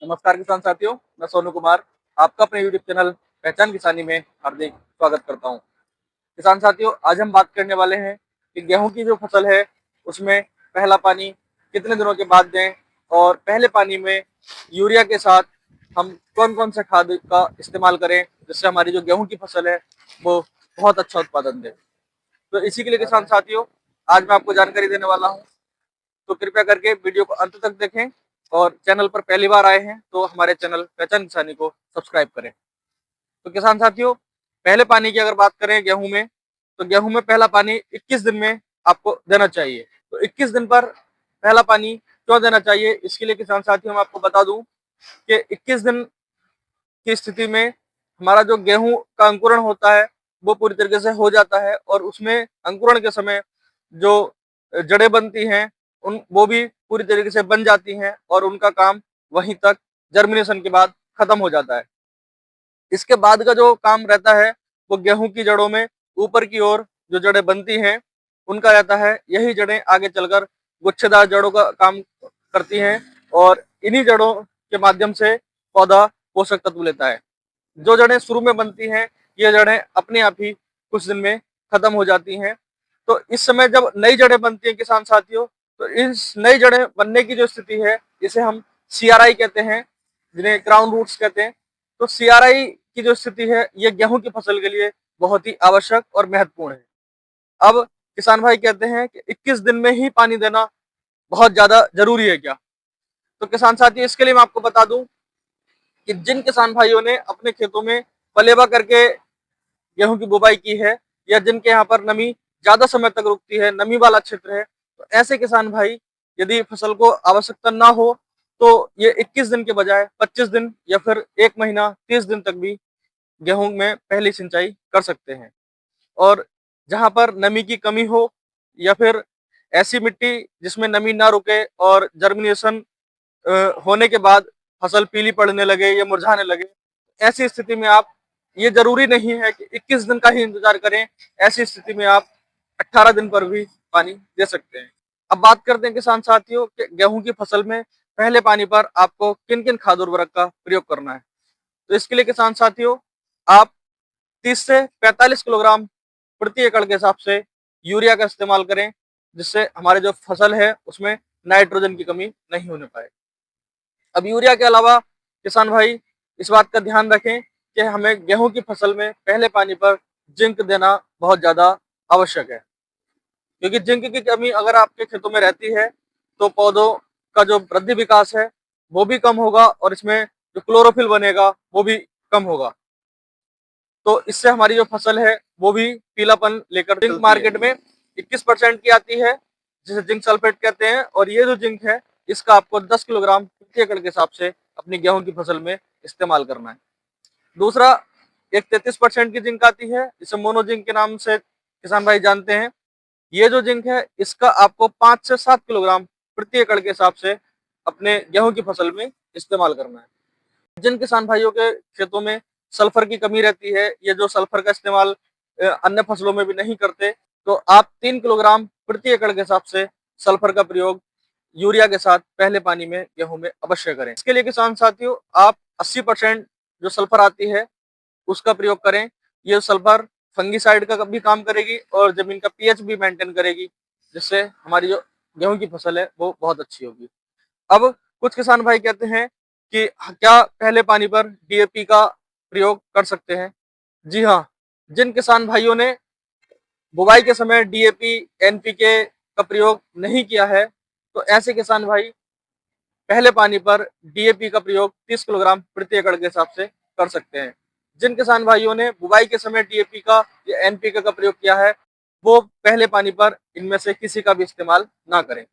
नमस्कार किसान साथियों, मैं सोनू कुमार आपका अपने यूट्यूब चैनल पहचान किसानी में हार्दिक स्वागत करता हूं। किसान साथियों, आज हम बात करने वाले हैं कि गेहूं की जो फसल है उसमें पहला पानी कितने दिनों के बाद दें और पहले पानी में यूरिया के साथ हम कौन कौन से खाद का इस्तेमाल करें जिससे हमारी जो गेहूं की फसल है वो बहुत अच्छा उत्पादन दे। तो इसी के लिए किसान साथियों, आज मैं आपको जानकारी देने वाला हूँ। तो कृपया करके वीडियो को अंत तक देखें और चैनल पर पहली बार आए हैं तो हमारे चैनल पहचान किसानी को सब्सक्राइब करें। तो किसान साथियों, पहले पानी की अगर बात करें गेहूं में, तो गेहूं में पहला पानी 21 दिन में आपको देना चाहिए। तो 21 दिन पर पहला पानी क्यों देना चाहिए, इसके लिए किसान साथियों मैं आपको बता दूं कि 21 दिन की स्थिति में हमारा जो गेहूं का अंकुरण होता है वो पूरी तरीके से हो जाता है और उसमें अंकुरण के समय जो जड़ें बनती हैं उन वो भी पूरी तरीके से बन जाती हैं और उनका काम वहीं तक जर्मिनेशन के बाद खत्म हो जाता है। इसके बाद का जो काम रहता है वो गेहूं की जड़ों में ऊपर की ओर जो जड़ें बनती हैं उनका रहता है। यही जड़ें आगे चलकर गुच्छेदार जड़ों का काम करती हैं और इन्हीं जड़ों के माध्यम से पौधा पोषक तत्व लेता है। जो जड़ें शुरू में बनती हैं ये जड़ें अपने आप ही कुछ दिन में खत्म हो जाती हैं। तो इस समय जब नई जड़ें बनती हैं किसान साथियों, तो इस नई जड़ें बनने की जो स्थिति है इसे हम सीआरआई कहते हैं, जिन्हें क्राउन रूट्स कहते हैं। तो सीआरआई की जो स्थिति है ये गेहूं की फसल के लिए बहुत ही आवश्यक और महत्वपूर्ण है। अब किसान भाई कहते हैं कि 21 दिन में ही पानी देना बहुत ज्यादा जरूरी है क्या? तो किसान साथी, इसके लिए मैं आपको बता दूं कि जिन किसान भाइयों ने अपने खेतों में पलेवा करके गेहूं की बुवाई की है या जिनके यहाँ पर नमी ज्यादा समय तक रुकती है, नमी वाला क्षेत्र है, तो ऐसे किसान भाई यदि फसल को आवश्यकता ना हो तो ये 21 दिन के बजाय 25 दिन या फिर 1 महीना 30 दिन तक भी गेहूं में पहली सिंचाई कर सकते हैं। और जहां पर नमी की कमी हो या फिर ऐसी मिट्टी जिसमें नमी ना रुके और जर्मिनेशन होने के बाद फसल पीली पड़ने लगे या मुरझाने लगे, ऐसी स्थिति में आप, ये जरूरी नहीं है कि 21 दिन का ही इंतजार करें, ऐसी स्थिति में आप 18 दिन पर भी पानी दे सकते हैं। अब बात करते हैं किसान साथियों कि गेहूं की फसल में पहले पानी पर आपको किन किन खाद उर्वरक का प्रयोग करना है। तो इसके लिए किसान साथियों, आप 30 से 45 किलोग्राम प्रति एकड़ के हिसाब से यूरिया का इस्तेमाल करें, जिससे हमारे जो फसल है उसमें नाइट्रोजन की कमी नहीं होने पाए। अब यूरिया के अलावा किसान भाई इस बात का ध्यान रखें कि हमें गेहूं की फसल में पहले पानी पर जिंक देना बहुत ज्यादा आवश्यक है, क्योंकि जिंक की कमी अगर आपके खेतों में रहती है तो पौधों का जो वृद्धि विकास है वो भी कम होगा और इसमें जो क्लोरोफिल बनेगा वो भी कम होगा। तो इससे हमारी जो फसल है वो भी पीलापन लेकर जिंक मार्केट में 21% की आती है, जिसे जिंक सल्फेट कहते हैं। और ये जो जिंक है इसका आपको 10 किलोग्राम प्रति एकड़ के हिसाब से अपनी गेहूं की फसल में इस्तेमाल करना है। दूसरा, एक 33% की जिंक आती है जिसे मोनो जिंक के नाम से किसान भाई जानते हैं। ये जो जिंक है इसका आपको 5 से 7 किलोग्राम प्रति एकड़ के हिसाब से अपने गेहूं की फसल में इस्तेमाल करना है। जिन किसान भाइयों के खेतों में सल्फर की कमी रहती है, ये जो सल्फर का इस्तेमाल अन्य फसलों में भी नहीं करते, तो आप 3 किलोग्राम प्रति एकड़ के हिसाब से सल्फर का प्रयोग यूरिया के साथ पहले पानी में गेहूं में अवश्य करें। इसके लिए किसान साथियों, आप 80% जो सल्फर आती है उसका प्रयोग करें। ये सल्फर फंगीसाइड का भी काम करेगी और जमीन का पीएच भी मेंटेन करेगी, जिससे हमारी जो गेहूं की फसल है वो बहुत अच्छी होगी। अब कुछ किसान भाई कहते हैं कि क्या पहले पानी पर डीएपी का प्रयोग कर सकते हैं? जी हाँ, जिन किसान भाइयों ने बुवाई के समय डीएपी एनपीके का प्रयोग नहीं किया है, तो ऐसे किसान भाई पहले पानी पर डीएपी का प्रयोग 30 किलोग्राम प्रति एकड़ के हिसाब से कर सकते हैं। जिन किसान भाइयों ने बुवाई के समय डीएपी का या एनपीके का प्रयोग किया है वो पहले पानी पर इनमें से किसी का भी इस्तेमाल ना करें।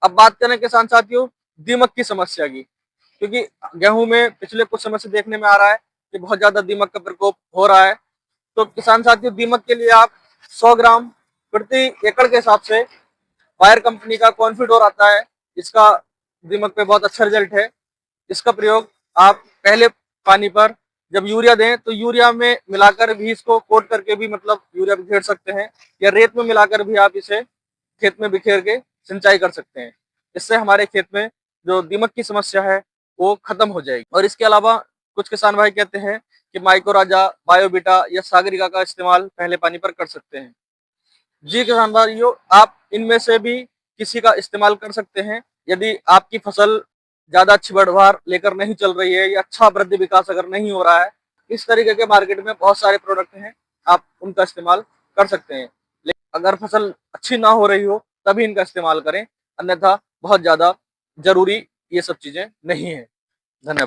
अब बात करें किसान साथियों दीमक की समस्या की, क्योंकि गेहूं में पिछले कुछ समय से देखने में आ रहा है कि बहुत ज्यादा दीमक का प्रकोप हो रहा है। तो किसान साथियों, दीमक के लिए आप 100 ग्राम प्रति एकड़ के हिसाब से फायर कंपनी का कॉन्फिडोर आता है, इसका दीमक पे बहुत अच्छा रिजल्ट है। इसका प्रयोग आप पहले पानी पर जब यूरिया दें तो यूरिया में मिलाकर भी इसको कोट करके भी, मतलब यूरिया बिखेर सकते हैं, या रेत में मिलाकर भी आप इसे खेत में बिखेर के सिंचाई कर सकते हैं। इससे हमारे खेत में जो दीमक की समस्या है वो खत्म हो जाएगी। और इसके अलावा कुछ किसान भाई कहते हैं कि माइक्रोराजा, बायोबीटा या सागरिका का इस्तेमाल पहले पानी पर कर सकते हैं। जी किसान भाइयों, आप इनमें से भी किसी का इस्तेमाल कर सकते हैं। यदि आपकी फसल ज्यादा अच्छी पैदावार लेकर नहीं चल रही है या अच्छा वृद्धि विकास अगर नहीं हो रहा है, इस तरीके के मार्केट में बहुत सारे प्रोडक्ट हैं, आप उनका इस्तेमाल कर सकते हैं। लेकिन अगर फसल अच्छी ना हो रही हो तभी इनका इस्तेमाल करें, अन्यथा बहुत ज्यादा जरूरी ये सब चीजें नहीं है। धन्यवाद।